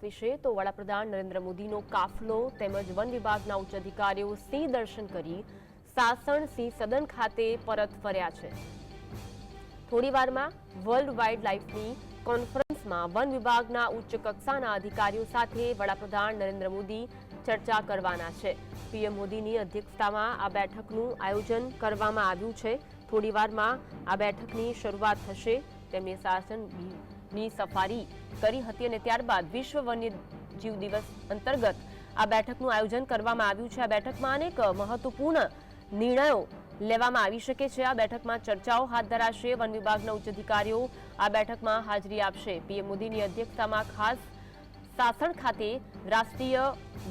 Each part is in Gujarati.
વિશે તો વડાપ્રધાન નરેન્દ્ર મોદીનો કાફલો તેમજ વન વિભાગના ઉચ્ચ અધિકારીઓ સિંહ દર્શન કરી સાસણ સિંહ સદન ખાતે પરત ફર્યા છે। થોડીવારમાં વર્લ્ડ વાઇલ્ડ લાઇફની કોન્ફરન્સમાં વન વિભાગના ઉચ્ચ કક્ષાના અધિકારીઓ સાથે વડાપ્રધાન નરેન્દ્ર મોદી ચર્ચા કરવાના છે। પીએમ મોદીની અધ્યક્ષતામાં આ બેઠકનું આયોજન કરવામાં આવ્યું છે। થોડીવારમાં આ બેઠકની શરૂઆત થશે। તેમણે સાસણની સફારી કરી હતી અને ત્યારબાદ વિશ્વ વન્યજીવ દિવસ અંતર્ગત આ બેઠકનું આયોજન કરવામાં આવ્યું છે। આ બેઠકમાં અનેક મહત્વપૂર્ણ નિર્ણયો લેવામાં આવી શકે છે। આ બેઠકમાં ચર્ચાઓ હાથ ધરાશે। વન વિભાગના ઉચ્ચ અધિકારીઓ આ બેઠકમાં હાજરી આપશે। પીએમ મોદીની અધ્યક્ષતામાં ખાસ સાસણ ખાતે રાષ્ટ્રીય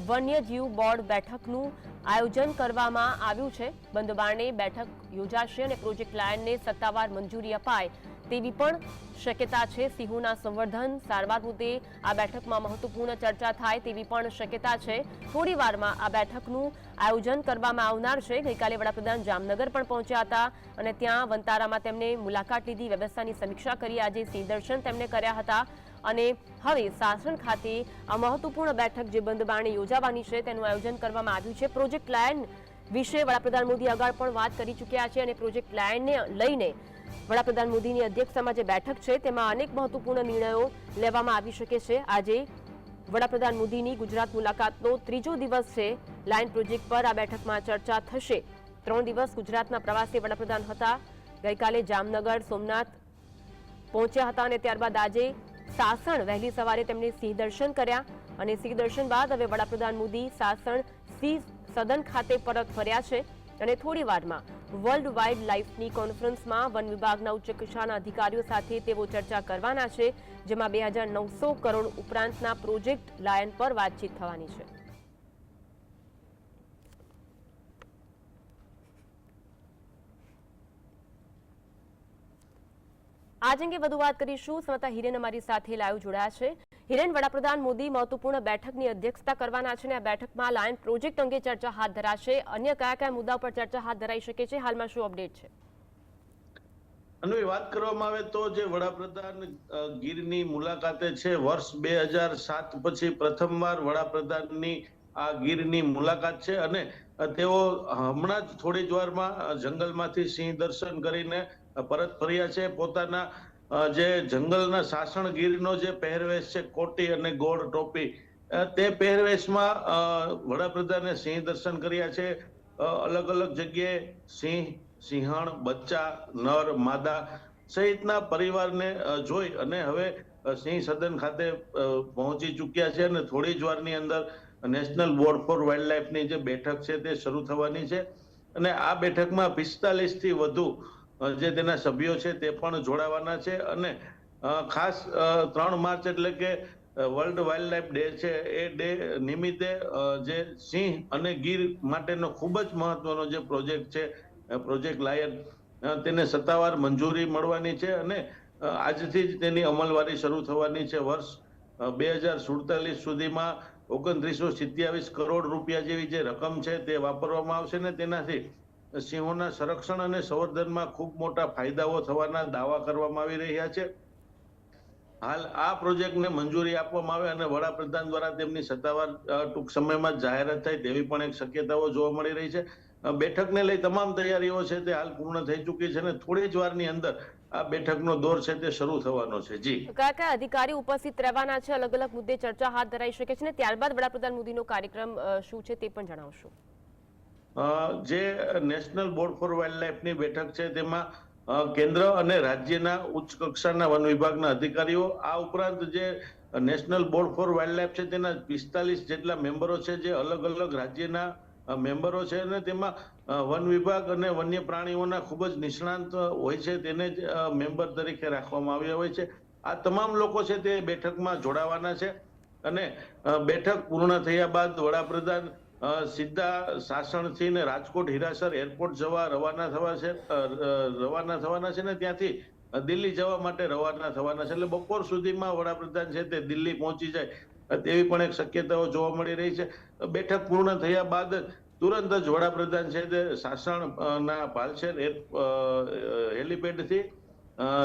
વન્યજીવ બોર્ડ બેઠકનું આયોજન કરવામાં આવ્યું છે। બંધ બારણે બેઠક યોજાશે અને પ્રોજેક્ટ લાયનને સત્તાવાર મંજૂરી અપાય તેવી પણ શક્યતા છે। સિંહોના સંવર્ધન સારવાર મુદ્દે આ બેઠકમાં મહત્વપૂર્ણ ચર્ચા થાય તેવી પણ શક્યતા છે। થોડીવારમાં આ બેઠકનું આયોજન કરવામાં આવનાર છે। ગઈકાલે વડાપ્રધાન જામનગર પણ પહોંચ્યા હતા અને ત્યાં વનતારામાં તેમણે મુલાકાત લીધી, વ્યવસ્થાની સમીક્ષા કરી। આજે સિંહ દર્શન તેમણે કર્યા હતા અને હવે સાસણ ખાતે આ મહત્વપૂર્ણ બેઠક જે બંધ બારણે યોજાવાની છે તેનું આયોજન કરવામાં આવ્યું છે। પ્રોજેક્ટ લાયન વિશે વડાપ્રધાન મોદી આગળ પણ વાત કરી ચૂક્યા છે અને પ્રોજેક્ટ લાયનને લઈને વડાપ્રધાન મોદીની અધ્યક્ષતામાં જે બેઠક છે તેમાં અનેક મહત્વપૂર્ણ નિર્ણયો લેવામાં આવી શકે છે। આજે વડાપ્રધાન મોદીની ગુજરાત મુલાકાતનો ત્રીજો દિવસ છે। લાયન પ્રોજેક્ટ પર આ બેઠકમાં ચર્ચા થશે। 3 દિવસ ગુજરાતના પ્રવાસે વડાપ્રધાન હતા। ગઈકાલે જામનગર સોમનાથ પહોંચ્યા હતા અને ત્યારબાદ આજે સાસણ વહેલી સવારે તેમણે સિંહ દર્શન કર્યા અને સિંહ દર્શન બાદ હવે વડાપ્રધાન મોદી સાસણ સિંહ સદન ખાતે પરત ફર્યા છે અને થોડીવારમાં વર્લ્ડ વાઇલ્ડ લાઇફની કોન્ફરન્સમાં વન વિભાગના ઉચ્ચ કક્ષાના અધિકારીઓ સાથે તેઓ ચર્ચા કરવાના છે, જેમાં 2900 કરોડ ઉપરાંતના પ્રોજેક્ટ લાયન પર વાતચીત થવાની છે। આજ અંગે વધુ વાત કરીશું। સંવાદદાતા હિરેન અમારી સાથે લાઈવ જોડાયા છે। હિરેન, વડાપ્રધાન મોદી મહત્વપૂર્ણ બેઠકની અધ્યક્ષતા કરવાના છે અને આ બેઠકમાં લાયન પ્રોજેક્ટ અંગે ચર્ચા હાથ ધરાશે। અન્ય કયા કયા મુદ્દા પર ચર્ચા હાથ ધરાઈ શકે છે? હાલમાં શું અપડેટ છે? અન્વી, વાત કરવામાં આવે તો જે વડાપ્રધાન ગીરની મુલાકાતે છે, વર્ષ 2007 પછી પ્રથમવાર વડાપ્રધાનની આ ગીરની મુલાકાત છે અને તેઓ હમણાં જ થોડી જ વારમાં જંગલમાંથી સિંહ દર્શન કરીને પરત ફર્યા છે। પોતાના જે જંગલના સાસણ ગીરનો જે પહેરવેશ છે, કોટી અને ગોળ ટોપી, તે પહેરવેશમાં વડાપ્રધાને સિંહ દર્શન કર્યા છે। અલગ અલગ જગ્યાએ સિંહ, સિંહણ, બચ્ચા, નર, માદા સહિતના પરિવારને જોઈ અને હવે સિંહ સદન ખાતે પહોંચી ચૂક્યા છે અને થોડી જ વારની અંદર નેશનલ બોર્ડ ફોર વાઇલ્ડ લાઇફની જે બેઠક છે તે શરૂ થવાની છે અને આ બેઠકમાં 45 થી વધુ જે તેના સભ્યો છે તે પણ જોડાવાના છે અને ખાસ 3 માર્ચ એટલે કે વર્લ્ડ વાઇલ્ડ લાઇફ ડે છે, એ ડે નિમિત્તે જે સિંહ અને ગીર માટેનો ખૂબ જ મહત્વનો જે પ્રોજેક્ટ છે, પ્રોજેક્ટ લાયન, તેને સત્તાવાર મંજૂરી મળવાની છે અને આજથી જ તેની અમલવારી શરૂ થવાની છે। વર્ષ 2047 સુધીમાં 2927 કરોડ રૂપિયા જેવી જે રકમ છે તે વાપરવામાં આવશે ને તેનાથી સિંહોના સંરક્ષણ અને સંવર્ધનમાં ખૂબ મોટા ફાયદાઓ થવાના દાવા કરવામાં આવી રહ્યા છે। હાલ આ પ્રોજેક્ટને મંજૂરી આપવામાં આવે અને વડાપ્રધાન દ્વારા તેમની સત્તાવાર ટૂંક સમયમાં જાહેરાત થાય તેવી પણ એક શક્યતાઓ જોવા મળી રહી છે। બેઠકને લઈ તમામ તૈયારીઓ છે તે હાલ પૂર્ણ થઈ ચૂકી છે અને થોડી જ વારની અંદર આ બેઠકનો દોર છે તે શરૂ થવાનો છે। જી, કયા કયા અધિકારી ઉપસ્થિત રહેવાના છે? અલગ અલગ મુદ્દે ચર્ચા હાથ ધરાઈ શકે છે ને ત્યારબાદ વડાપ્રધાન મોદીનો કાર્યક્રમ શું છે તે પણ જણાવશો? જે નેશનલ બોર્ડ ફોર વાઇલ્ડ લાઇફની બેઠક છે તેમાં કેન્દ્ર અને રાજ્યના ઉચ્ચ કક્ષાના વન વિભાગના અધિકારીઓ, આ ઉપરાંત જે national board four wild life છે તેના 45 જેટલા મેમ્બરો છે જે અલગ અલગ રાજ્યના મેમ્બરો છે અને તેમાં વન વિભાગ અને વન્ય પ્રાણીઓના ખૂબ જ નિષ્ણાંત હોય છે તેને જ મેમ્બર તરીકે રાખવામાં આવ્યા હોય છે। આ તમામ લોકો છે તે બેઠકમાં જોડાવાના છે અને બેઠક પૂર્ણ થયા બાદ વડાપ્રધાન સીધા સાસણથી ને રાજકોટ હીરાસર એરપોર્ટ જવા રવાના થવાના છે ને ત્યાંથી દિલ્હી જવા માટે રવાના થવાના છે। એટલે બપોર સુધીમાં વડાપ્રધાન છે તે દિલ્હી પહોંચી જાય તેવી પણ એક શક્યતાઓ જોવા મળી રહી છે। બેઠક પૂર્ણ થયા બાદ તુરંત જ વડાપ્રધાન છે તે સાસણના પાલસેર હેલીપેડથી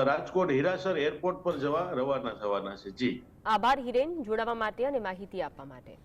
રાજકોટ હીરાસર એરપોર્ટ પર જવા રવાના થવાના છે। જી, આભાર હિરેન, જોડાવા માટે અને માહિતી આપવા માટે.